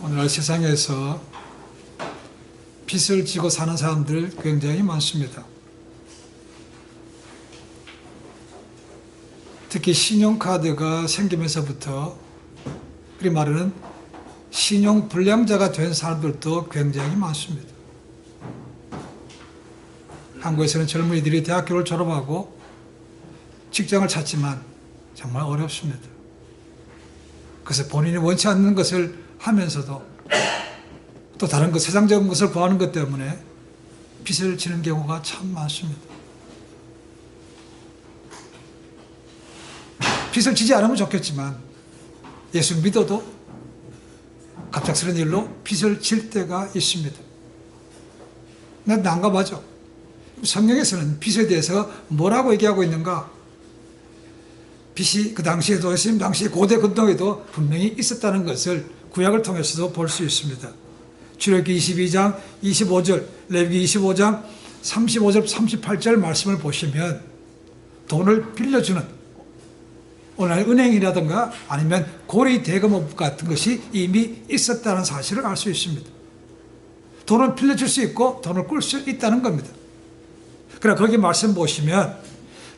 오늘날 세상에서 빚을 지고 사는 사람들 굉장히 많습니다. 특히 신용카드가 생기면서부터 그리 말하는 신용불량자가 된 사람들도 굉장히 많습니다. 한국에서는 젊은이들이 대학교를 졸업하고 직장을 찾지만 정말 어렵습니다. 그래서 본인이 원치 않는 것을 하면서도 또 다른 것, 세상적인 것을 구하는 것 때문에 빚을 지는 경우가 참 많습니다. 빚을 지지 않으면 좋겠지만 예수 믿어도 갑작스러운 일로 빚을 질 때가 있습니다. 난 난감하죠. 성경에서는 빚에 대해서 뭐라고 얘기하고 있는가? 빚이 그 당시에도 있으면 당시 고대 근동에도 분명히 있었다는 것을 구약을 통해서도 볼 수 있습니다. 출애굽기 22장 25절, 레위기 25장 35절 38절 말씀을 보시면 돈을 빌려주는 오늘 은행이라든가 아니면 고리 대금업 같은 것이 이미 있었다는 사실을 알 수 있습니다. 돈을 빌려줄 수 있고 돈을 꿀 수 있다는 겁니다. 그러나 거기 말씀 보시면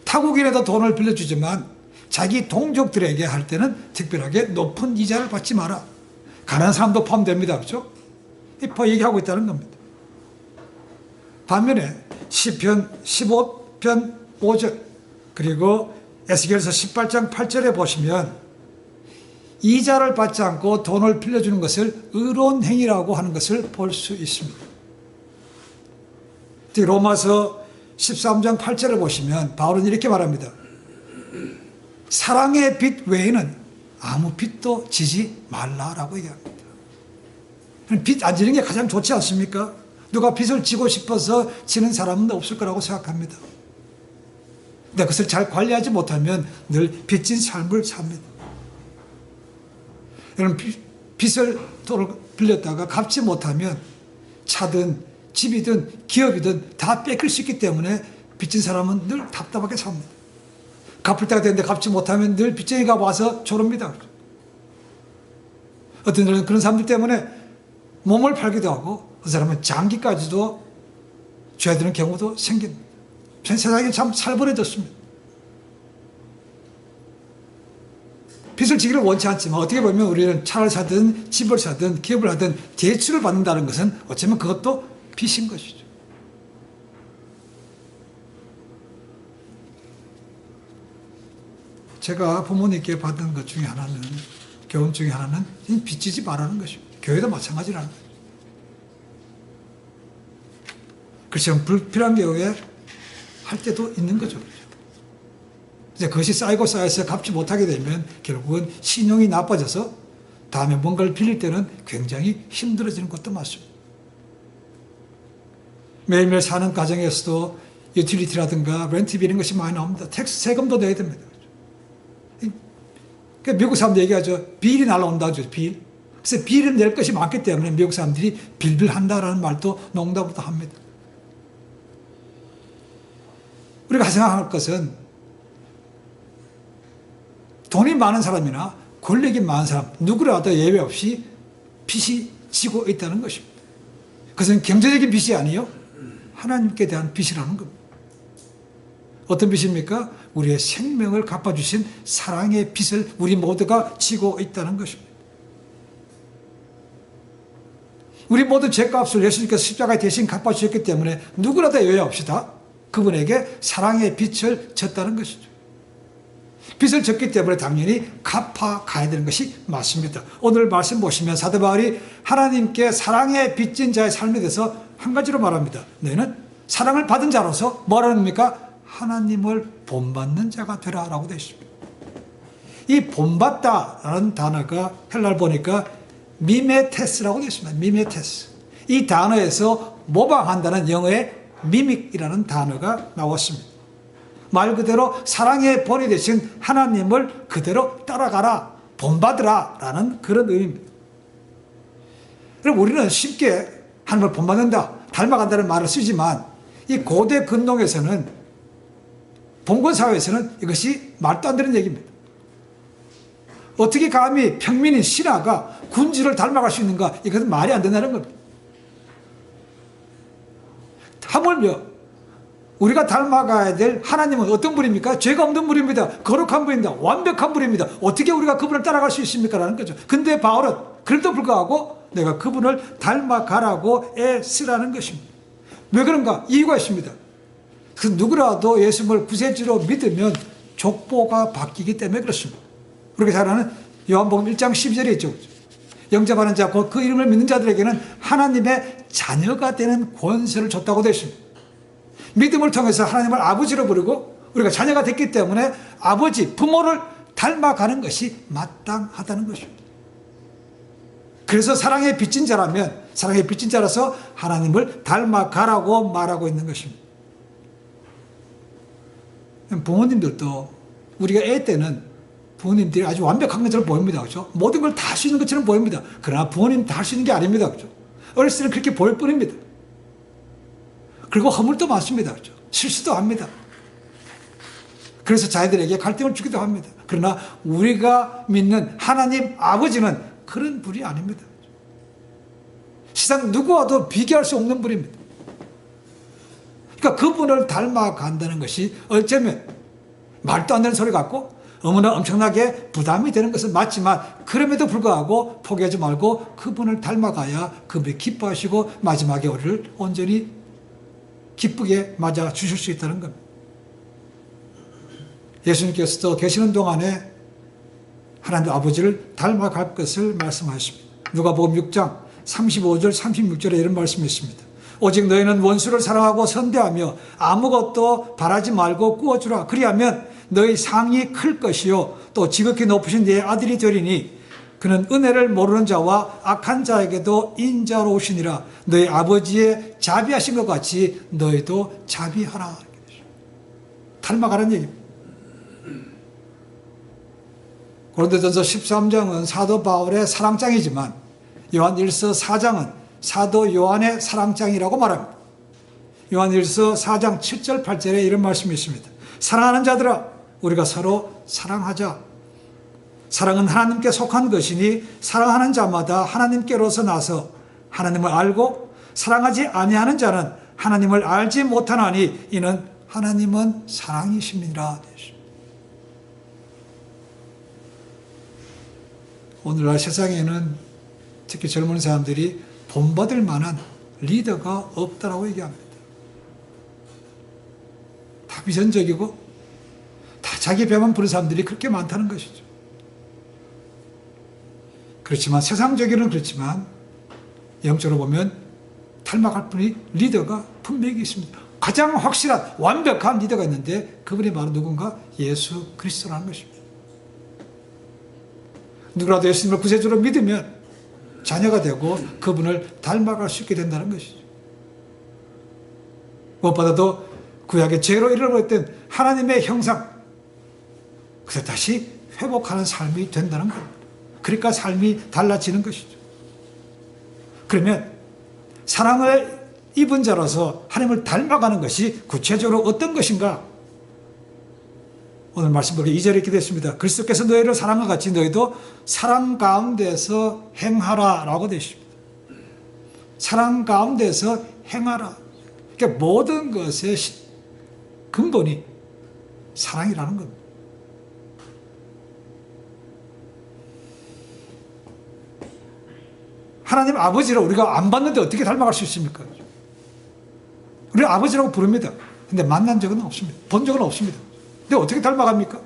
타국인에도 돈을 빌려주지만 자기 동족들에게 할 때는 특별하게 높은 이자를 받지 마라. 가난한 사람도 포함됩니다. 그렇죠? 이거 얘기하고 있다는 겁니다. 반면에 시편 15편 5절 그리고 에스겔서 18장 8절에 보시면 이자를 받지 않고 돈을 빌려주는 것을 의로운 행위라고 하는 것을 볼 수 있습니다. 특히 로마서 13장 8절을 보시면 바울은 이렇게 말합니다. 사랑의 빚 외에는 아무 빚도 지지 말라라고 얘기합니다. 빚 안 지는 게 가장 좋지 않습니까? 누가 빚을 지고 싶어서 지는 사람은 없을 거라고 생각합니다. 근데 그것을 잘 관리하지 못하면 늘 빚진 삶을 삽니다. 여러분, 빚을 돈을 빌렸다가 갚지 못하면 차든 집이든 기업이든 다 뺏길 수 있기 때문에 빚진 사람은 늘 답답하게 삽니다. 갚을 때가 되는데 갚지 못하면 늘 빚쟁이가 와서 조릅니다. 어떤 사람은 그런 사람들 때문에 몸을 팔기도 하고 어떤 사람은 장기까지도 줘야 되는 경우도 생깁니다. 세상이 참 살벌해졌습니다. 빚을 지기를 원치 않지만 어떻게 보면 우리는 차를 사든 집을 사든 기업을 하든 대출을 받는다는 것은 어쩌면 그것도 빚인 것이죠. 제가 부모님께 받은 것 중에 하나는 교훈 중에 하나는 빚지지 말라는 것입니다. 교회도 마찬가지라는 거죠. 그렇지만 불필요한 경우에 할 때도 있는 거죠. 이제 그것이 쌓이고 쌓여서 갚지 못하게 되면 결국은 신용이 나빠져서 다음에 뭔가를 빌릴 때는 굉장히 힘들어지는 것도 맞습니다. 매일매일 사는 가정에서도 유틸리티라든가 렌트비 이런 것이 많이 나옵니다. 텍스 세금도 내야 됩니다. 미국 사람들 얘기하죠. 빌이 날라온다죠. 빌. 그래서 빌을 낼 것이 많기 때문에 미국 사람들이 빌빌한다라는 말도 농담으로 합니다. 우리가 생각할 것은 돈이 많은 사람이나 권력이 많은 사람 누구라도 예외 없이 빚이 지고 있다는 것입니다. 그것은 경제적인 빚이 아니요 하나님께 대한 빚이라는 겁니다. 어떤 빚입니까? 우리의 생명을 갚아주신 사랑의 빚을 우리 모두가 지고 있다는 것입니다. 우리 모두 죄값을 예수님께서 십자가에 대신 갚아주셨기 때문에 누구라도 예외 없이 다 그분에게 사랑의 빚을 졌다는 것이죠. 빚을 졌기 때문에 당연히 갚아가야 되는 것이 맞습니다. 오늘 말씀 보시면 사도 바울이 하나님께 사랑의 빚진 자의 삶에 대해서 한 가지로 말합니다. 너희는 사랑을 받은 자로서 뭐라는 겁니까? 하나님을 본받는 자가 되라라고 되어 있습니다. 이 본받다라는 단어가 헬라를 보니까 미메테스라고 되어 있습니다. 미메테스. 이 단어에서 모방한다는 영어의 미믹이라는 단어가 나왔습니다. 말 그대로 사랑의 본이 되신 하나님을 그대로 따라가라, 본받으라 라는 그런 의미입니다. 그럼 우리는 쉽게 하나님을 본받는다, 닮아간다는 말을 쓰지만 이 고대 근동에서는 봉건사회에서는 이것이 말도 안 되는 얘기입니다. 어떻게 감히 평민인 신하가 군주를 닮아갈 수 있는가? 이것은 말이 안 된다는 겁니다. 하물며 우리가 닮아가야 될 하나님은 어떤 분입니까? 죄가 없는 분입니다. 거룩한 분입니다. 완벽한 분입니다. 어떻게 우리가 그분을 따라갈 수 있습니까? 라는 거죠. 근데 바울은 그래도 불구하고 내가 그분을 닮아가라고 애쓰라는 것입니다. 왜 그런가? 이유가 있습니다. 그 누구라도 예수님을 구세주로 믿으면 족보가 바뀌기 때문에 그렇습니다. 우리가 잘 아는 요한복음 1장 12절에 있죠. 영접하는 자, 그 이름을 믿는 자들에게는 하나님의 자녀가 되는 권세를 줬다고 되어 있습니다. 믿음을 통해서 하나님을 아버지로 부르고 우리가 자녀가 됐기 때문에 아버지, 부모를 닮아가는 것이 마땅하다는 것입니다. 그래서 사랑의 빚진 자라면 사랑의 빚진 자라서 하나님을 닮아가라고 말하고 있는 것입니다. 부모님들도 우리가 애 때는 부모님들이 아주 완벽한 것처럼 보입니다. 그렇죠? 모든 걸 다 할 수 있는 것처럼 보입니다. 그러나 부모님 다 할 수 있는 게 아닙니다. 그렇죠? 어렸을 때는 그렇게 보일 뿐입니다. 그리고 허물도 많습니다. 그렇죠? 실수도 합니다. 그래서 자녀들에게 갈등을 주기도 합니다. 그러나 우리가 믿는 하나님 아버지는 그런 분이 아닙니다. 세상 누구와도 비교할 수 없는 분입니다. 그러니까 그분을 닮아간다는 것이 어쩌면 말도 안 되는 소리 같고 어머나 엄청나게 부담이 되는 것은 맞지만 그럼에도 불구하고 포기하지 말고 그분을 닮아가야 그분이 기뻐하시고 마지막에 우리를 온전히 기쁘게 맞아 주실 수 있다는 겁니다. 예수님께서도 계시는 동안에 하나님 아버지를 닮아갈 것을 말씀하십니다. 누가복음 6장 35절 36절에 이런 말씀이 있습니다. 오직 너희는 원수를 사랑하고 선대하며 아무것도 바라지 말고 꾸어주라. 그리하면 너희 상이 클 것이요 또 지극히 높으신 네 아들이 되리니 그는 은혜를 모르는 자와 악한 자에게도 인자로우시니라. 너희 아버지의 자비하신 것 같이 너희도 자비하라. 닮아가는 얘기입니다. 고린도전서 13장은 사도 바울의 사랑장이지만 요한일서 4장은 사도 요한의 사랑장이라고 말합니다. 요한일서 4장 7절 8절에 이런 말씀이 있습니다. 사랑하는 자들아 우리가 서로 사랑하자. 사랑은 하나님께 속한 것이니 사랑하는 자마다 하나님께로서 나서 하나님을 알고 사랑하지 아니하는 자는 하나님을 알지 못하나니 이는 하나님은 사랑이십니다. 오늘날 세상에는 특히 젊은 사람들이 본받을 만한 리더가 없다라고 얘기합니다. 다 비전적이고 다 자기 배만 부른 사람들이 그렇게 많다는 것이죠. 그렇지만 세상적으로는 그렇지만 영적으로 보면 닮아갈 분이 리더가 분명히 있습니다. 가장 확실한 완벽한 리더가 있는데 그분이 바로 누군가? 예수 그리스도라는 것입니다. 누구라도 예수님을 구세주로 믿으면 자녀가 되고 그분을 닮아갈 수 있게 된다는 것이죠. 무엇보다도 구약의 죄로 잃어버렸던 하나님의 형상, 그래서 다시 회복하는 삶이 된다는 겁니다. 그러니까 삶이 달라지는 것이죠. 그러면 사랑을 입은 자로서 하나님을 닮아가는 것이 구체적으로 어떤 것인가? 오늘 말씀 보기 2절에 이렇게 됐습니다. 그리스도께서 너희를 사랑과 같이 너희도 사랑 가운데서 행하라 라고 되어 있습니다. 사랑 가운데서 행하라. 그러니까 모든 것의 근본이 사랑이라는 겁니다. 하나님 아버지를 우리가 안 봤는데 어떻게 닮아갈 수 있습니까? 우리 아버지라고 부릅니다. 근데 만난 적은 없습니다. 본 적은 없습니다. 근데 어떻게 닮아갑니까?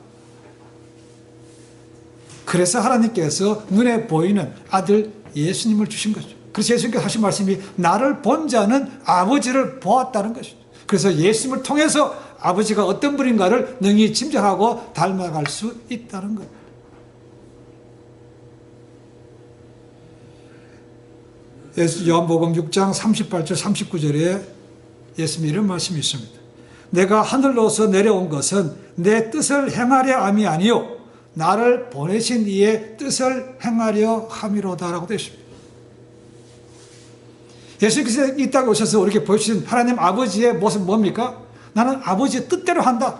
그래서 하나님께서 눈에 보이는 아들 예수님을 주신 거죠. 그래서 예수님께서 하신 말씀이 나를 본 자는 아버지를 보았다는 것이죠. 그래서 예수님을 통해서 아버지가 어떤 분인가를 능히 짐작하고 닮아갈 수 있다는 것. 요한복음 6장 38절 39절에 예수님이 이런 말씀이 있습니다. 내가 하늘로서 내려온 것은 내 뜻을 행하려 함이 아니요 나를 보내신 이의 뜻을 행하려 함이로다라고 되어 있습니다. 예수님께서 이 땅에 오셔서 우리에게 보여주신 하나님 아버지의 모습은 뭡니까? 나는 아버지의 뜻대로 한다.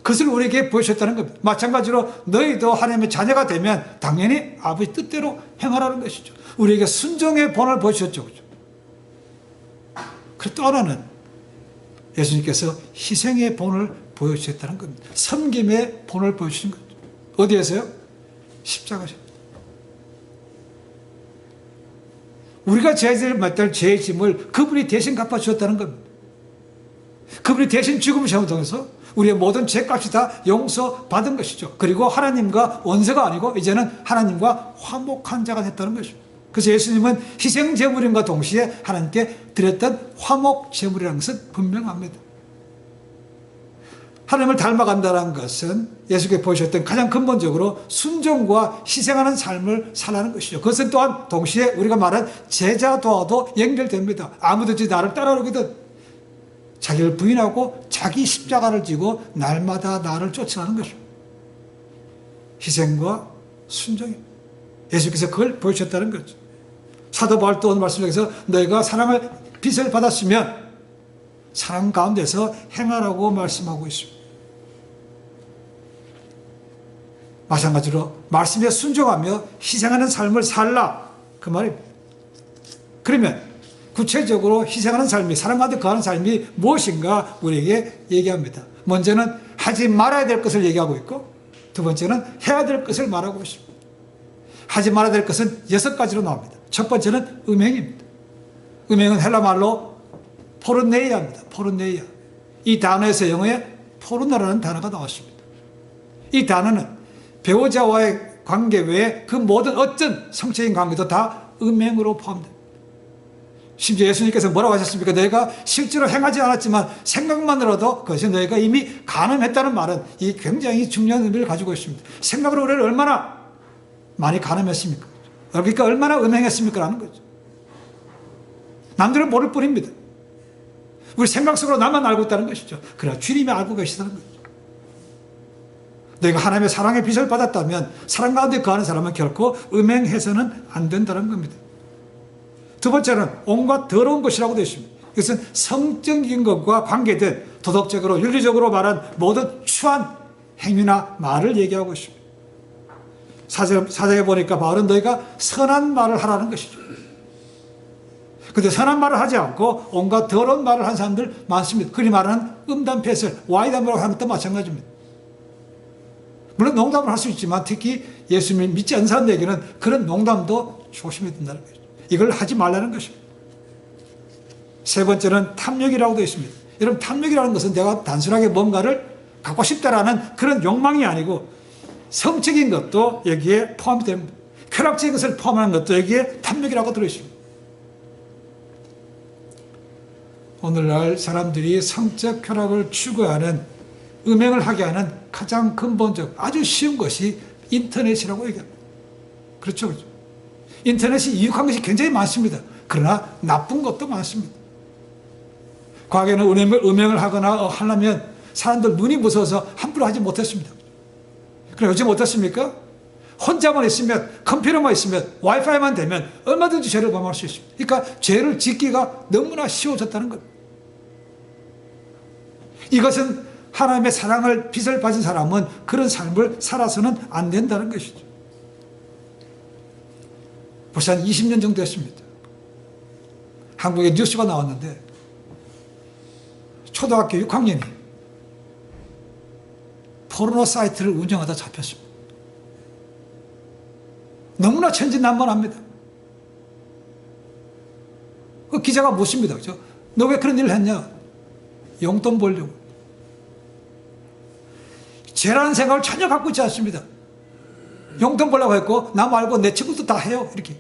그것을 우리에게 보여주셨다는 겁니다. 마찬가지로 너희도 하나님의 자녀가 되면 당연히 아버지 뜻대로 행하라는 것이죠. 우리에게 순종의 본을 보여주셨죠. 그리고 또 하나는 예수님께서 희생의 본을 보여주셨다는 겁니다. 섬김의 본을 보여주신 거죠. 어디에서요? 십자가에서. 우리가 져야 될 죄의 짐을 그분이 대신 갚아주셨다는 겁니다. 그분이 대신 죽음을 통해서 우리의 모든 죄값이 다 용서받은 것이죠. 그리고 하나님과 원수가 아니고 이제는 하나님과 화목한 자가 됐다는 것이죠. 그래서 예수님은 희생제물임과 동시에 하나님께 드렸던 화목제물이라는 것은 분명합니다. 하나님을 닮아간다는 것은 예수께서 보여주셨던 가장 근본적으로 순종과 희생하는 삶을 살라는 것이죠. 그것은 또한 동시에 우리가 말한 제자도와도 연결됩니다. 아무든지 나를 따라오거든 자기를 부인하고 자기 십자가를 지고 날마다 나를 쫓아가는 것이죠. 희생과 순종입니다. 예수께서 그걸 보여주셨다는 거죠. 사도 바울도 오늘 말씀 중에서 너희가 사랑을 빚을 받았으면 사랑 가운데서 행하라고 말씀하고 있습니다. 마찬가지로 말씀에 순종하며 희생하는 삶을 살라 그 말입니다. 그러면 구체적으로 희생하는 삶이 사랑 가운데 거하는 삶이 무엇인가 우리에게 얘기합니다. 먼저는 하지 말아야 될 것을 얘기하고 있고 두 번째는 해야 될 것을 말하고 있습니다. 하지 말아야 될 것은 6가지로 나옵니다. 첫 번째는 음행입니다. 음행은 헬라 말로 포르네이아입니다. 포르네이아. 이 단어에서 영어에 포르노라는 단어가 나왔습니다. 이 단어는 배우자와의 관계 외에 그 모든 어떤 성적인 관계도 다 음행으로 포함됩니다. 심지어 예수님께서 뭐라고 하셨습니까? 너희가 실제로 행하지 않았지만 생각만으로도 그것이 너희가 이미 간음했다는 말은 이 굉장히 중요한 의미를 가지고 있습니다. 생각으로 우리를 얼마나 많이 간음했습니까? 그러니까 얼마나 음행했습니까? 라는 거죠. 남들은 모를 뿐입니다. 우리 생각 속으로 나만 알고 있다는 것이죠. 그러나 주님이 알고 계시다는 거죠. 너희가 하나님의 사랑의 빚을 받았다면 사랑 가운데 거하는 사람은 결코 음행해서는 안 된다는 겁니다. 두 번째는 온갖 더러운 것이라고 되어 있습니다. 이것은 성적인 것과 관계된 도덕적으로 윤리적으로 말한 모든 추한 행위나 말을 얘기하고 있습니다. 사장에 보니까 바울은 너희가 선한 말을 하라는 것이죠. 그런데 선한 말을 하지 않고 온갖 더러운 말을 하는 사람들 많습니다. 그리 말하는 음담패설, 와이담이라고 하는 것도 마찬가지입니다. 물론 농담을 할 수 있지만 특히 예수님을 믿지 않는 사람들에게는 그런 농담도 조심해야 된다는 거죠. 이걸 하지 말라는 것입니다. 세 번째는 탐욕이라고 되어 있습니다. 여러분 탐욕이라는 것은 내가 단순하게 뭔가를 갖고 싶다라는 그런 욕망이 아니고 성적인 것도 여기에 포함이 됩니다. 쾌락적인 것을 포함하는 것도 여기에 탐욕이라고 들어있습니다. 오늘날 사람들이 성적 쾌락을 추구하는 음행을 하게 하는 가장 근본적 아주 쉬운 것이 인터넷이라고 얘기합니다. 그렇죠. 인터넷이 유익한 것이 굉장히 많습니다. 그러나 나쁜 것도 많습니다. 과거에는 음행을 하거나 하려면 사람들 눈이 무서워서 함부로 하지 못했습니다. 그럼 요즘 어떻습니까? 혼자만 있으면 컴퓨터만 있으면 와이파이만 되면 얼마든지 죄를 범할 수 있습니다. 그러니까 죄를 짓기가 너무나 쉬워졌다는 겁니다. 이것은 하나님의 사랑을 빚을 받은 사람은 그런 삶을 살아서는 안 된다는 것이죠. 벌써 한 20년 정도 됐습니다. 한국에 뉴스가 나왔는데 초등학교 6학년이 포르노 사이트를 운영하다 잡혔습니다. 너무나 천진난만합니다. 그 기자가 묻습니다. 그죠? 너 왜 그런 일을 했냐? 용돈 벌려고. 죄라는 생각을 전혀 갖고 있지 않습니다. 용돈 벌려고 했고 나 말고 내 친구도 다 해요. 이렇게.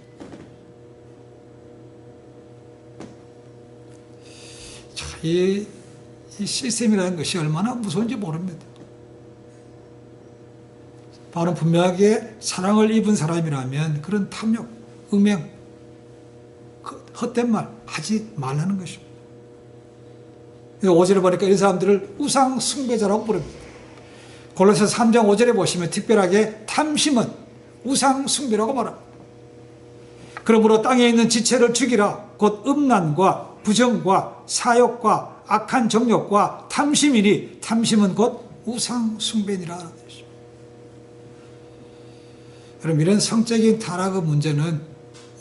자, 이 시스템이라는 것이 얼마나 무서운지 모릅니다. 바로 분명하게 사랑을 입은 사람이라면 그런 탐욕, 음행, 헛된 말 하지 말라는 것입니다. 5절에 보니까 이 사람들을 우상 숭배자라고 부릅니다. 골로새서 3장 5절에 보시면 특별하게 탐심은 우상 숭배라고 말합니다. 그러므로 땅에 있는 지체를 죽이라. 곧 음란과 부정과 사욕과 악한 정욕과 탐심이니 탐심은 곧 우상 숭배니라 하는 것입니다. 여러분, 이런 성적인 타락의 문제는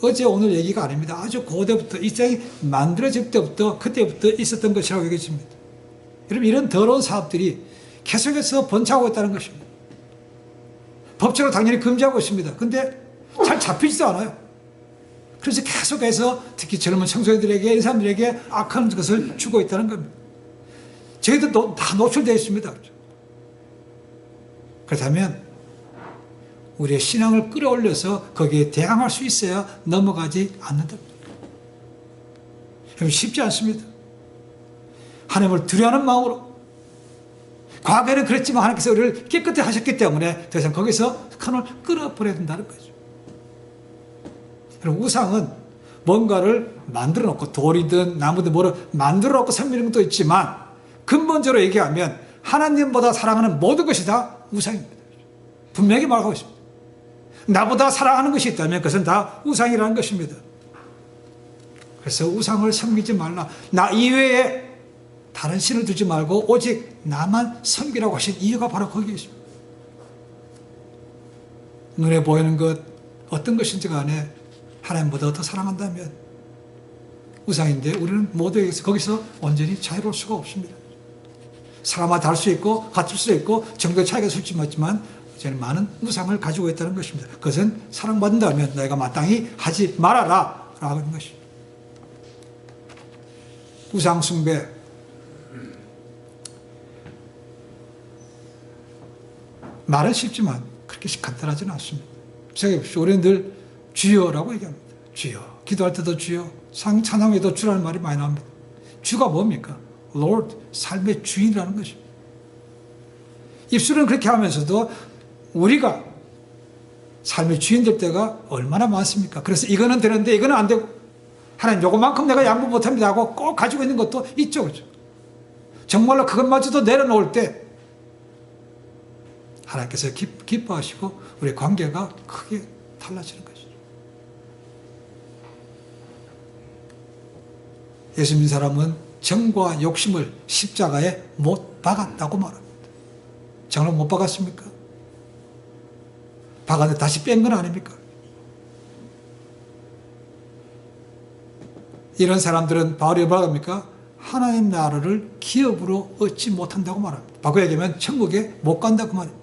어제 오늘 얘기가 아닙니다. 아주 고대부터 이 세상이 만들어질 때부터 그때부터 있었던 것이라고 얘기해집니다. 여러분, 이런 더러운 사업들이 계속해서 번창하고 있다는 것입니다. 법적으로 당연히 금지하고 있습니다. 근데 잘 잡히지도 않아요. 그래서 계속해서 특히 젊은 청소년들에게, 이 사람들에게 악한 것을 주고 있다는 겁니다. 저희도 다 노출되어 있습니다. 그렇다면 우리의 신앙을 끌어올려서 거기에 대항할 수 있어야 넘어가지 않는다. 쉽지 않습니다. 하나님을 두려워하는 마음으로, 과거에는 그랬지만 하나님께서 우리를 깨끗이 하셨기 때문에 더 이상 거기서 큰을 끌어버려야 된다는 거죠. 우상은 뭔가를 만들어 놓고, 돌이든 나무든 뭐를 만들어 놓고 섬기는 것도 있지만, 근본적으로 얘기하면 하나님보다 사랑하는 모든 것이 다 우상입니다. 분명히 말하고 있습니다. 나보다 사랑하는 것이 있다면 그것은 다 우상이라는 것입니다. 그래서 우상을 섬기지 말라. 나 이외에 다른 신을 두지 말고 오직 나만 섬기라고 하신 이유가 바로 거기에 있습니다. 눈에 보이는 것 어떤 것인지 간에 하나님보다 더 사랑한다면 우상인데, 우리는 모두에게서 거기서 온전히 자유로울 수가 없습니다. 사람마다 다를 수 있고 같을 수 있고 정도의 차이가 있을 수 있지만 저는 많은 우상을 가지고 있다는 것입니다. 그것은 사랑받는다면 내가 마땅히 하지 말아라 라고 하는 것입니다. 우상 숭배, 말은 쉽지만 그렇게 간단하지는 않습니다. 생각해보십시오. 우리는 늘 주여라고 얘기합니다. 주여. 기도할 때도 주여, 찬양에도 주라는 말이 많이 나옵니다. 주가 뭡니까? Lord, 삶의 주인이라는 것입니다. 입술은 그렇게 하면서도 우리가 삶의 주인 될 때가 얼마나 많습니까? 그래서 이거는 되는데 이거는 안 되고, 하나님 요것만큼 내가 양보 못합니다 하고 꼭 가지고 있는 것도 있죠. 그렇죠? 정말로 그것마저도 내려놓을 때 하나님께서 기뻐하시고 우리의 관계가 크게 달라지는 것이죠. 예수 믿는 사람은 정과 욕심을 십자가에 못 박았다고 말합니다. 정말 못 박았습니까? 박았는데 다시 뺀 건 아닙니까? 이런 사람들은 바울이 뭐라고 합니까? 하나님 나라를 기업으로 얻지 못한다고 말합니다. 바꿔 얘기하면 천국에 못 간다고 말입니다.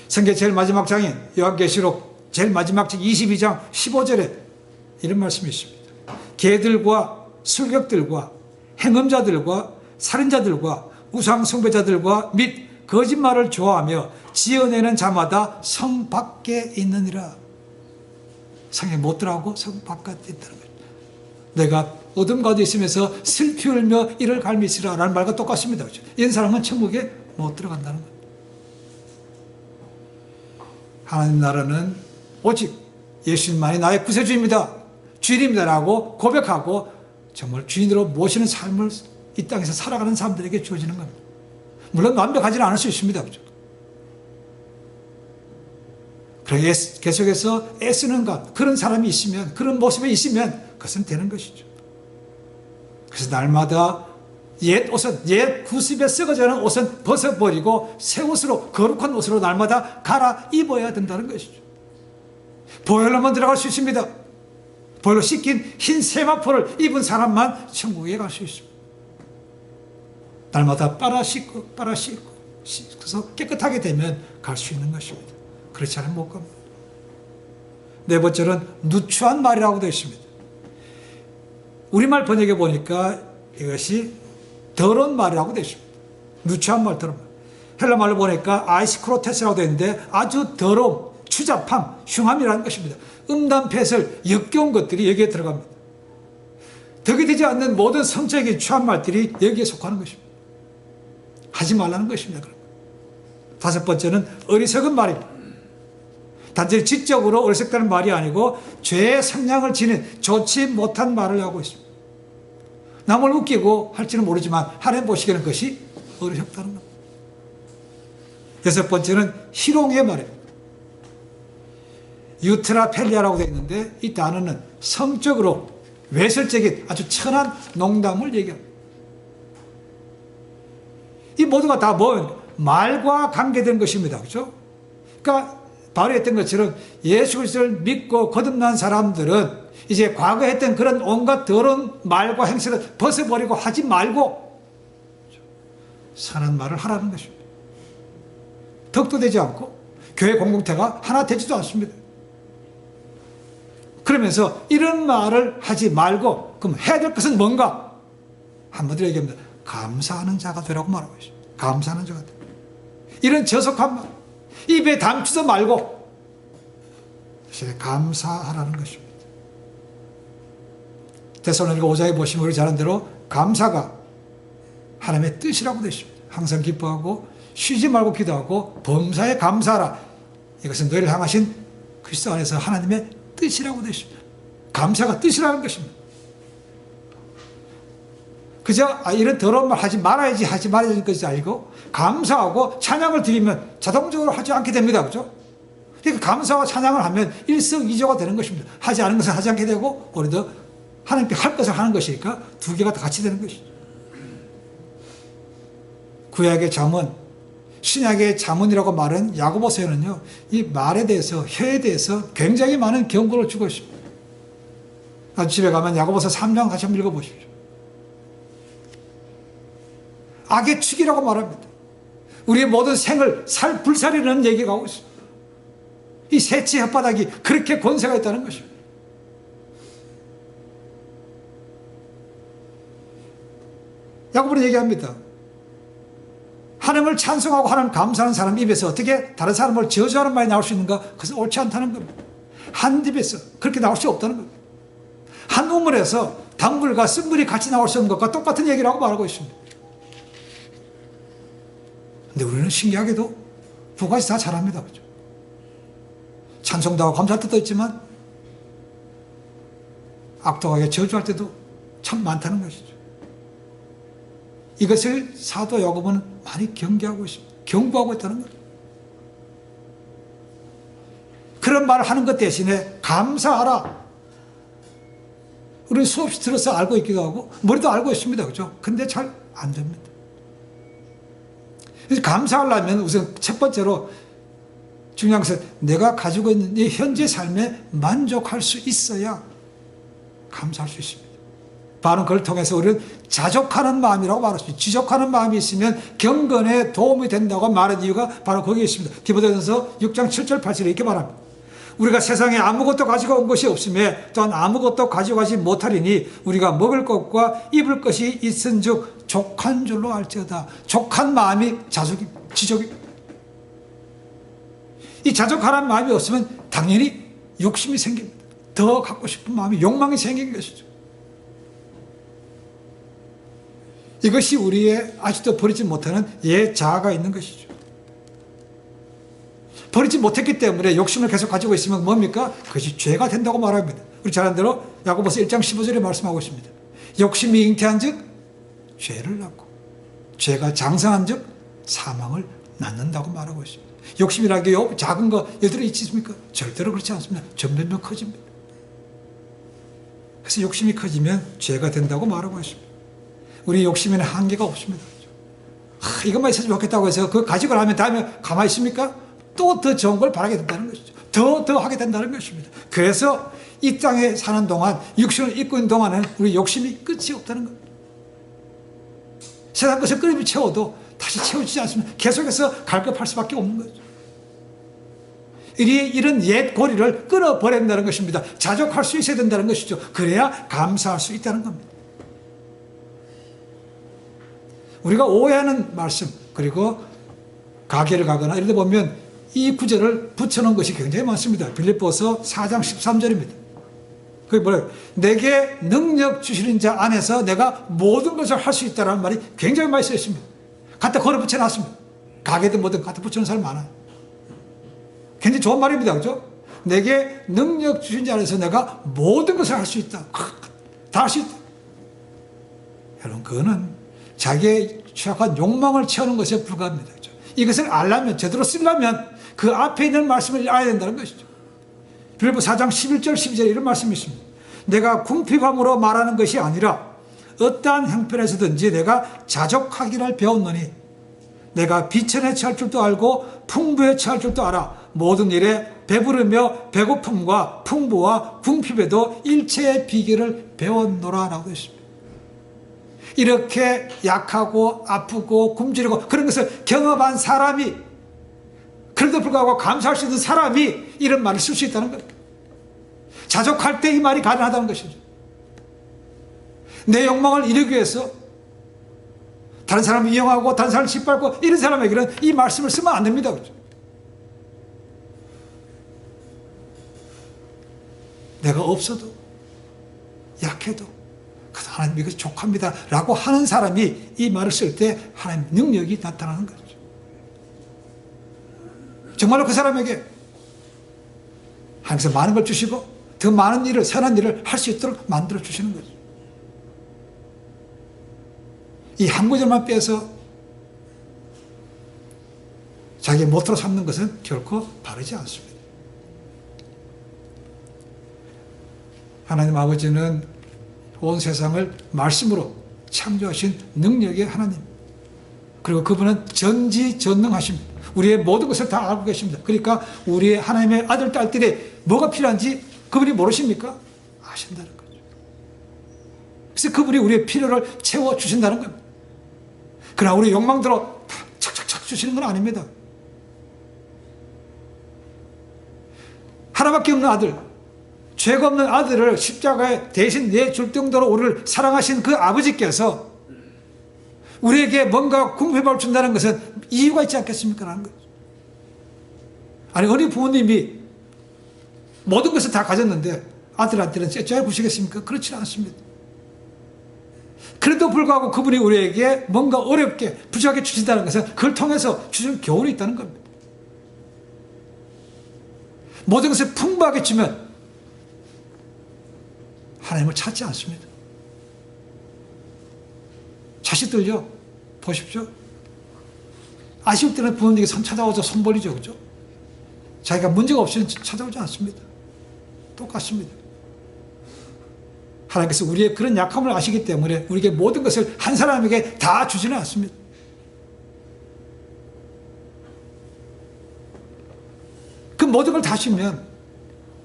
성경 제일 마지막 장인 요한계시록 제일 마지막 장 22장 15절에 이런 말씀이 있습니다. 개들과 술객들과 행음자들과 살인자들과 우상 숭배자들과 및 거짓말을 좋아하며 지어내는 자마다 성 밖에 있느니라. 성에 못 들어가고 성 바깥에 있다는 거예요. 내가 어둠 가운데 있으면서 슬피 울며 이를 갈미시라 라는 말과 똑같습니다. 그렇죠? 이런 사람은 천국에 못 들어간다는 거예요. 하나님 나라는 오직 예수님만이 나의 구세주입니다, 주인입니다 라고 고백하고 정말 주인으로 모시는 삶을 이 땅에서 살아가는 사람들에게 주어지는 겁니다. 물론 완벽하지는 않을 수 있습니다. 그렇죠? 그러나 계속해서 애쓰는 것, 그런 사람이 있으면, 그런 모습에 있으면 그것은 되는 것이죠. 그래서 날마다 옛 옷은, 옛 구습에 썩어지는 옷은 벗어버리고 새 옷으로, 거룩한 옷으로 날마다 갈아입어야 된다는 것이죠. 보혈로만 들어갈 수 있습니다. 보혈로 씻긴 흰 세마포를 입은 사람만 천국에 갈 수 있습니다. 날마다 빨아 씻고 씻어서 깨끗하게 되면 갈 수 있는 것입니다. 그렇지 않으면 못 갑니다. 네 번째는 누추한 말이라고 되어 있습니다. 우리말 번역에 보니까 이것이 더러운 말이라고 되어 있습니다. 누추한 말, 더러운 말. 헬라 말로 보니까 아이스크로테스라고 되어 있는데 아주 더러움, 추잡함, 흉함이라는 것입니다. 음담패설, 역겨운 것들이 여기에 들어갑니다. 덕이 되지 않는 모든 성적인 추한 말들이 여기에 속하는 것입니다. 하지 말라는 것입니다. 다섯 번째는 어리석은 말입니다. 단지 지적으로 어리석다는 말이 아니고 죄의 성향을 지닌 좋지 못한 말을 하고 있습니다. 남을 웃기고 할지는 모르지만 하나님 보시기에는 그것이 어리석다는 겁니다. 여섯 번째는 희롱의 말입니다. 유트라펠리아라고 되어 있는데 이 단어는 성적으로 외설적인 아주 천한 농담을 얘기합니다. 이 모두가 다 말과 관계된 것입니다. 그렇죠? 그러니까 바로 했던 것처럼 예수 그리스도를 믿고 거듭난 사람들은 이제 과거에 했던 그런 온갖 더러운 말과 행실을 벗어버리고 하지 말고 선한 말을 하라는 것입니다. 덕도 되지 않고 교회 공동체가 하나 되지도 않습니다. 그러면서 이런 말을 하지 말고 그럼 해야 될 것은 뭔가? 한번 더 얘기합니다. 감사하는 자가 되라고 말하고 있습니다. 감사하는 자가 되라. 이런 저속한 말 입에 담지도 말고 감사하라는 것입니다. 데살로니가 5장에 보시면 우리 잘 아는 대로 감사가 하나님의 뜻이라고 되어 있습니다. 항상 기뻐하고 쉬지 말고 기도하고 범사에 감사하라. 이것은 너희를 향하신 그리스도 안에서 하나님의 뜻이라고 되어 있습니다. 감사가 뜻이라는 것입니다. 그저 이런 더러운 말 하지 말아야지 하지 말아야지 것이 아니고 감사하고 찬양을 드리면 자동적으로 하지 않게 됩니다. 그렇죠? 그러니까 감사와 찬양을 하면 일석이조가 되는 것입니다. 하지 않은 것은 하지 않게 되고 오히려 하나님께 할 것을 하는 것이니까 두 개가 다 같이 되는 것이죠. 구약의 잠언, 신약의 잠언이라고 말은 야고보서에는요, 이 말에 대해서, 혀에 대해서 굉장히 많은 경고를 주고 있습니다. 아주 집에 가면 야고보서 3장 같이 한번 읽어보십시오. 악의 축이라고 말합니다. 우리의 모든 생을 불살이라는 얘기가 하고 있습니다. 이 새치 혓바닥이 그렇게 권세가 있다는 것입니다. 야고보는 얘기합니다. 하나님을 찬송하고 하나님 감사하는 사람 입에서 어떻게 다른 사람을 저주하는 말이 나올 수 있는가? 그것은 옳지 않다는 겁니다. 한 입에서 그렇게 나올 수 없다는 겁니다. 한 우물에서 단물과 쓴물이 같이 나올 수 없는 것과 똑같은 얘기라고 말하고 있습니다. 근데 우리는 신기하게도 두 가지 다 잘합니다. 그렇죠? 찬송도 하고 감사할 때도 있지만 악독하게 저주할 때도 참 많다는 것이죠. 이것을 사도 야고보는 많이 경계하고 있습니다. 경고하고 있다는 거예요. 그런 말을 하는 것 대신에 감사하라. 우리는 수없이 들어서 알고 있기도 하고 머리도 알고 있습니다. 그렇죠? 근데 잘 안 됩니다. 그래서 감사하려면 우선 첫 번째로 중요한 것은 내가 가지고 있는 이 현재 삶에 만족할 수 있어야 감사할 수 있습니다. 바로 그걸 통해서 우리는 자족하는 마음이라고 말할 수 있습니다. 지족하는 마음이 있으면 경건에 도움이 된다고 말한 이유가 바로 거기에 있습니다. 디모데전서 6장 7절 8절에 이렇게 말합니다. 우리가 세상에 아무것도 가지고 온 것이 없음에 또한 아무것도 가져가지 못하리니 우리가 먹을 것과 입을 것이 있은즉 족한 줄로 알지어다. 족한 마음이 지족입니다. 이 자족하는 마음이 없으면 당연히 욕심이 생깁니다. 더 갖고 싶은 마음이 욕망이 생긴 것이죠. 이것이 우리의 아직도 버리지 못하는 옛 자아가 있는 것이죠. 버리지 못했기 때문에 욕심을 계속 가지고 있으면 뭡니까? 그것이 죄가 된다고 말합니다. 우리 잘 아는 대로 야고보서 1장 15절에 말씀하고 있습니다. 욕심이 잉태한 즉 죄를 낳고 죄가 장성한 즉 사망을 낳는다고 말하고 있습니다. 욕심이라는 게 작은 거 여들이 있습니까? 절대로 그렇지 않습니다. 점점 커집니다. 그래서 욕심이 커지면 죄가 된다고 말하고 있습니다. 우리 욕심에는 한계가 없습니다. 이것만 있어도 좋겠다고 해서 그거 가지고 나면 다음에 가만히 있습니까? 또 더 좋은 걸 바라게 된다는 것이죠. 더 하게 된다는 것입니다. 그래서 이 땅에 사는 동안 육신을 입고 있는 동안에는 우리 욕심이 끝이 없다는 겁니다. 세상 것을 끊임없이 채워도 다시 채워지지 않습니다. 계속해서 갈급할 수밖에 없는 거죠. 이런 옛 고리를 끊어버려야 된다는 것입니다. 자족할 수 있어야 된다는 것이죠. 그래야 감사할 수 있다는 겁니다. 우리가 오해하는 말씀 그리고 가게를 가거나 이런 데 보면 이 구절을 붙여놓은 것이 굉장히 많습니다. 빌립보서 4장 13절입니다. 그게 뭐래요? 내게 능력 주시는 자 안에서 내가 모든 것을 할 수 있다는 말이 굉장히 많이 써 있습니다. 갖다 걸어 붙여놨습니다. 가게든 뭐든 갖다 붙여놓은 사람이 많아요. 굉장히 좋은 말입니다. 그죠? 내게 능력 주신 자 안에서 내가 모든 것을 할 수 있다. 다 할 수 있다. 여러분 그거는 자기의 취약한 욕망을 채우는 것에 불과합니다. 그죠? 이것을 알려면 제대로 쓰려면 그 앞에 있는 말씀을 알아야 된다는 것이죠. 빌립보 4장 11절 12절에 이런 말씀이 있습니다. 내가 궁핍함으로 말하는 것이 아니라 어떠한 형편에서든지 내가 자족하기를 배웠노니 내가 비천에 처할 줄도 알고 풍부에 처할 줄도 알아. 모든 일에 배부르며 배고픔과 풍부와 궁핍에도 일체의 비결을 배웠노라 라고 했습니다. 이렇게 약하고 아프고 굶주리고 그런 것을 경험한 사람이, 그래도 불구하고 감사할 수 있는 사람이 이런 말을 쓸 수 있다는 겁니다. 자족할 때 이 말이 가능하다는 것이죠. 내 욕망을 이루기 위해서 다른 사람을 이용하고 다른 사람을 짓밟고 이런 사람에게는 이 말씀을 쓰면 안 됩니다. 그렇죠? 내가 없어도 약해도 하나님 이것이 족합니다 라고 하는 사람이 이 말을 쓸 때 하나님 능력이 나타나는 거죠. 정말로 그 사람에게 하나님께서 많은 걸 주시고 더 많은 일을, 선한 일을 할 수 있도록 만들어 주시는 거죠. 이 한 구절만 빼서 자기 모토로 삼는 것은 결코 바르지 않습니다. 하나님 아버지는 온 세상을 말씀으로 창조하신 능력의 하나님, 그리고 그분은 전지전능하십니다. 우리의 모든 것을 다 알고 계십니다. 그러니까 우리의 하나님의 아들, 딸들이 뭐가 필요한지 그분이 모르십니까? 아신다는 거죠. 그래서 그분이 우리의 필요를 채워주신다는 겁니다. 그러나 우리 욕망대로 다 착착착 주시는 건 아닙니다. 하나밖에 없는 아들, 죄가 없는 아들을 십자가에 대신 내줄 정도로 우리를 사랑하신 그 아버지께서 우리에게 뭔가 궁핍을 준다는 것은 이유가 있지 않겠습니까? 라는 거죠. 아니, 어느 부모님이 모든 것을 다 가졌는데 아들한테는 째째해 보시겠습니까? 그렇지 않습니다. 그래도 불구하고 그분이 우리에게 뭔가 어렵게 부족하게 주신다는 것은 그걸 통해서 주신 교훈이 있다는 겁니다. 모든 것을 풍부하게 주면 하나님을 찾지 않습니다. 자식들요, 보십시오. 아쉬울 때는 부모님에게 손 찾아오죠. 손 벌리죠. 그죠? 자기가 문제가 없이는 찾아오지 않습니다. 똑같습니다. 하나님께서 우리의 그런 약함을 아시기 때문에 우리에게 모든 것을 한 사람에게 다 주지는 않습니다. 그 모든 걸 다 주면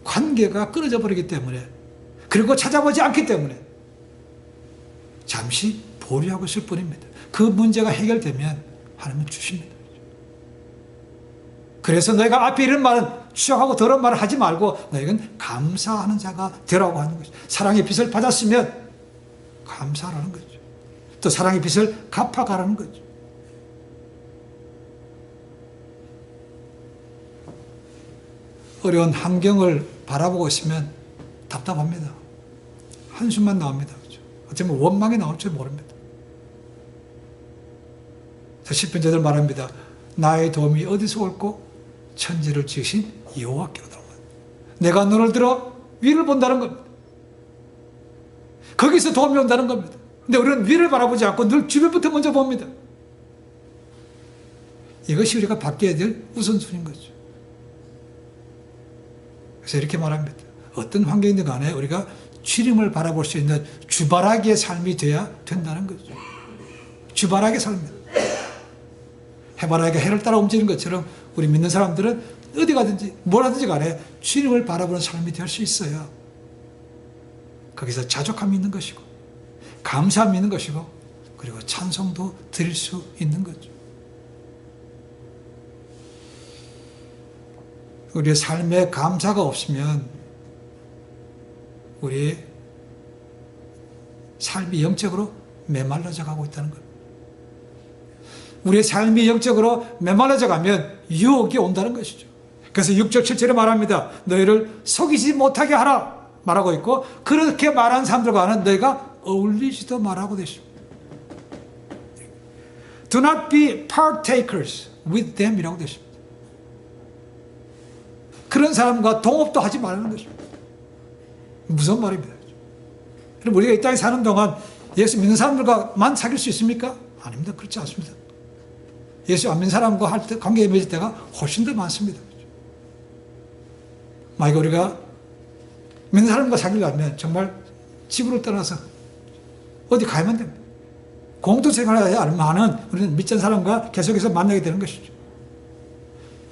관계가 끊어져 버리기 때문에, 그리고 찾아보지 않기 때문에 잠시 보류하고 있을 뿐입니다. 그 문제가 해결되면 하나님은 주십니다. 그래서 너희가 앞에 이런 말은 추악하고 더러운 말을 하지 말고 너희는 감사하는 자가 되라고 하는 거죠. 사랑의 빚을 받았으면 감사하라는 거죠. 또 사랑의 빚을 갚아가라는 거죠. 어려운 환경을 바라보고 있으면 답답합니다. 한숨만 나옵니다. 그렇죠? 어쩌면 원망이 나올 줄 모릅니다. 시편자들 말합니다. 나의 도움이 어디서 올고 천지를 지으신 여호와께로다. 내가 눈을 들어 위를 본다는 겁니다. 거기서 도움이 온다는 겁니다. 근데 우리는 위를 바라보지 않고 늘 주변부터 먼저 봅니다. 이것이 우리가 바뀌어야 될 우선순위인 거죠. 그래서 이렇게 말합니다. 어떤 환경이든 간에 우리가 주님을 바라볼 수 있는 주바라기의 삶이 되어야 된다는 거죠. 주바라기의 삶입니다. 해바라기가 해를 따라 움직이는 것처럼 우리 믿는 사람들은 어디 가든지 뭐라든지 간에 주님을 바라보는 삶이 될 수 있어야 거기서 자족함이 있는 것이고 감사함이 있는 것이고 그리고 찬송도 드릴 수 있는 거죠. 우리의 삶에 감사가 없으면 우리의 삶이 영적으로 메말라져 가고 있다는 겁니다. 우리의 삶이 영적으로 메말라져 가면 유혹이 온다는 것이죠. 그래서 6절 7절에 말합니다. 너희를 속이지 못하게 하라 말하고 있고 그렇게 말하는 사람들과는 너희가 어울리지도 말하고 되십니다. Do not be partakers with them 이라고 되십니다. 그런 사람과 동업도 하지 말라는 것입니다. 무서운 말입니다. 그럼 우리가 이 땅에 사는 동안 예수 믿는 사람들과만 사귈 수 있습니까? 아닙니다. 그렇지 않습니다. 예수 안 믿는 사람과 할 때, 관계에 맺을 때가 훨씬 더 많습니다. 만약에 우리가 믿는 사람과 사귀려면 정말 집으로 떠나서 어디 가야만 됩니다. 공동생활을 해야 얼마나 우리는 믿는 사람과 계속해서 만나게 되는 것이죠.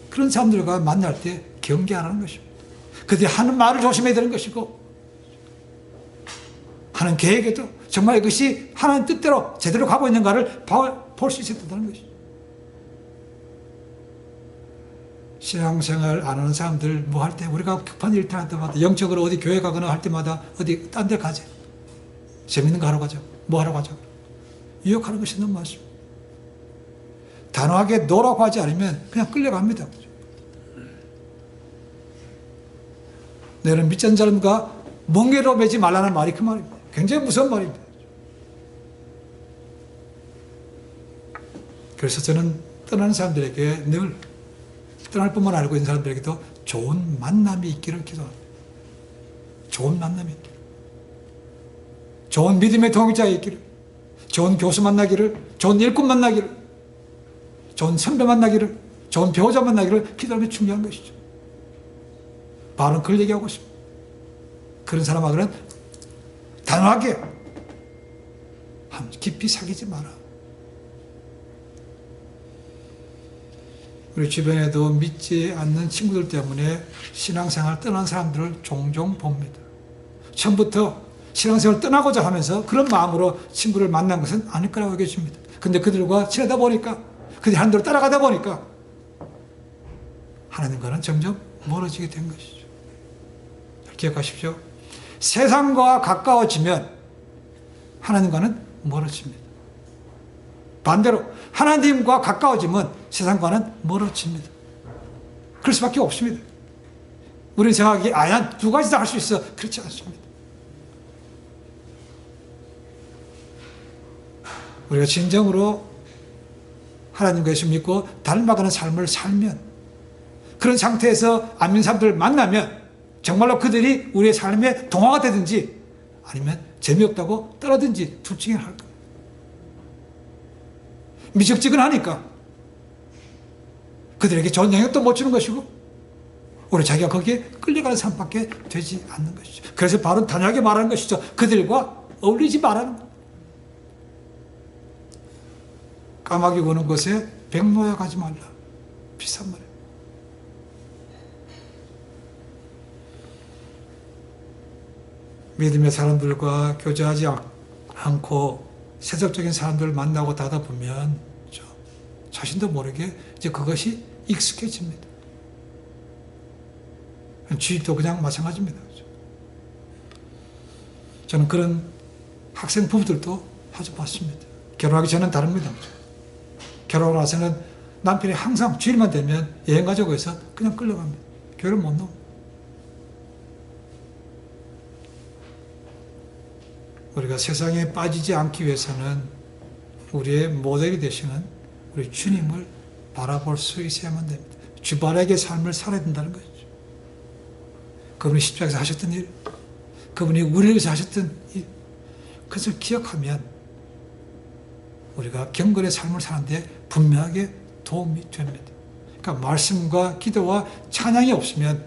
그런 사람들과 만날 때 경계하라는 것입니다. 그들이 하는 말을 조심해야 되는 것이고 하는 계획에도 정말 이것이 하나님 뜻대로 제대로 가고 있는가를 볼 수 있어야 된다는 것이죠. 신앙생활 안 하는 사람들 뭐 할 때 우리가 급한 일 할 때마다 영적으로 어디 교회 가거나 할 때마다 어디 딴 데 가지. 재밌는 거 하러 가죠. 뭐 하러 가죠. 유혹하는 것이 너무 많습니다. 단호하게 노라고 하지 않으면 그냥 끌려갑니다. 너는 믿는 사람과 멍에로 매지 말라는 말이 그 말입니다. 굉장히 무서운 말입니다. 그래서 저는 떠나는 사람들에게 늘 떠날 뿐만 알고 있는 사람들에게도 좋은 만남이 있기를 기도합니다. 좋은 만남이 있기를. 좋은 믿음의 동역자가 있기를. 좋은 교수 만나기를. 좋은 일꾼 만나기를. 좋은 선배 만나기를. 좋은 배우자 만나기를 기도하는 게 중요한 것이죠. 바로는 그걸 얘기하고 있습니다. 그런 사람하고는 단호하게 깊이 사귀지 마라. 우리 주변에도 믿지 않는 친구들 때문에 신앙생활 떠난 사람들을 종종 봅니다. 처음부터 신앙생활을 떠나고자 하면서 그런 마음으로 친구를 만난 것은 아닐 거라고 여겨집니다. 근데 그들과 지내다 보니까 그들이 하는 대로 따라가다 보니까 하나님과는 점점 멀어지게 된 것이죠. 기억하십시오. 세상과 가까워지면 하나님과는 멀어집니다. 반대로 하나님과 가까워지면 세상과는 멀어집니다. 그럴 수밖에 없습니다. 우리는 생각하기에 난 두 가지 다 할 수 있어. 그렇지 않습니다. 우리가 진정으로 하나님과 예수 믿고 닮아가는 삶을 살면, 그런 상태에서 안 믿는 사람들을 만나면 정말로 그들이 우리의 삶에 동화가 되든지 아니면 재미없다고 떠나든지 둘 중에 할 거예요. 미적지근하니까 그들에게 좋은 영향도 못 주는 것이고 오히려 자기가 거기에 끌려가는 삶밖에 되지 않는 것이죠. 그래서 바로 단호하게 말하는 것이죠. 그들과 어울리지 말라는 것. 까마귀 구는 곳에 백로야 가지 말라. 비싼 말이에요. 믿음의 사람들과 교제하지 않고 세속적인 사람들을 만나고 다다 보면 자신도 모르게 이제 그것이 익숙해집니다. 주입도 그냥 마찬가지입니다. 저는 그런 학생 부부들도 아주 봤습니다. 결혼하기 전은 다릅니다. 결혼하고 나서는 남편이 항상 주일만 되면 여행 가자고 해서 그냥 끌려갑니다. 교회를 못 나옵니다. 우리가 세상에 빠지지 않기 위해서는 우리의 모델이 되시는 우리 주님을 바라볼 수 있어야만 됩니다. 주바라의 삶을 살아야 된다는 것이죠. 그분이 십자가에서 하셨던 일, 그분이 우리를 위해서 하셨던 일, 그것을 기억하면 우리가 경건의 삶을 사는데 분명하게 도움이 됩니다. 그러니까 말씀과 기도와 찬양이 없으면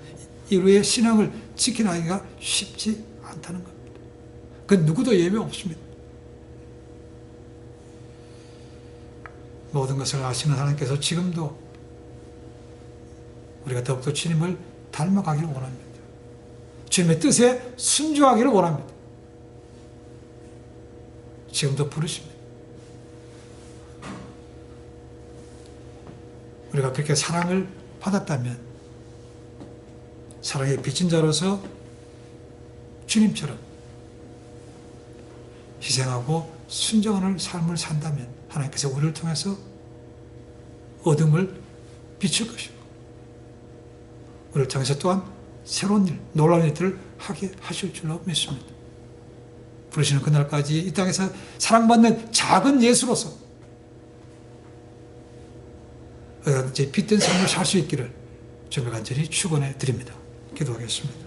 우리의 신앙을 지켜나가기가 쉽지 않다는 겁니다. 그건 누구도 예외 없습니다. 모든 것을 아시는 하나님께서 지금도 우리가 더욱더 주님을 닮아가기를 원합니다. 주님의 뜻에 순종하기를 원합니다. 지금도 부르십니다. 우리가 그렇게 사랑을 받았다면 사랑의 빚진 자로서 주님처럼 희생하고 순종하는 삶을 산다면 하나님께서 우리를 통해서 어둠을 비출 것이고 우리를 통해서 또한 새로운 일, 놀라운 일들을 하게 하실 줄로 믿습니다. 부르시는 그날까지 이 땅에서 사랑받는 작은 예수로서 제 빛된 삶을 살 수 있기를 주님의 간절히 축원해 드립니다. 기도하겠습니다.